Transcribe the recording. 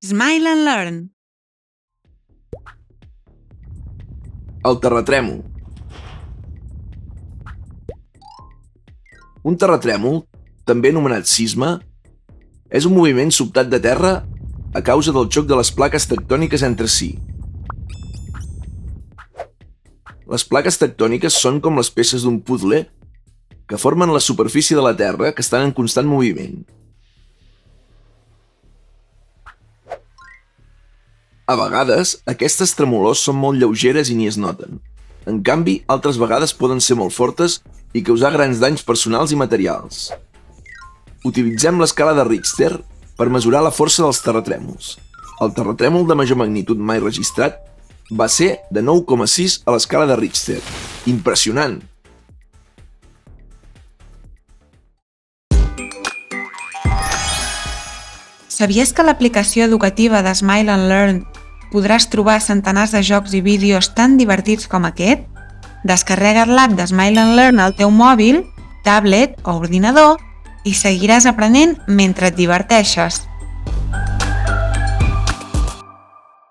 Smile and Learn. El terratrèmol. Un terratrèmol, també anomenat sisme, és un moviment sobtat de terra a causa del xoc de les plaques tectòniques entre si. Les plaques tectòniques són com les peces d'un puzzle que formen la superfície de la Terra que estan en constant moviment. A vegades, aquestes tremolors són molt lleugeres i ni es noten. En canvi, altres vegades poden ser molt fortes i causar grans danys personals i materials. Utilitzem l'escala de Richter per mesurar la força dels terratrèmols. El terratrèmol de major magnitud mai registrat va ser de 9,6 a l'escala de Richter. Impressionant! Sabies que a l'aplicació educativa de Smile and Learn podràs trobar centenars de jocs i vídeos tan divertits com aquest? Descarrega't l'app de Smile and Learn al teu mòbil, tablet o ordinador i seguiràs aprenent mentre et diverteixes.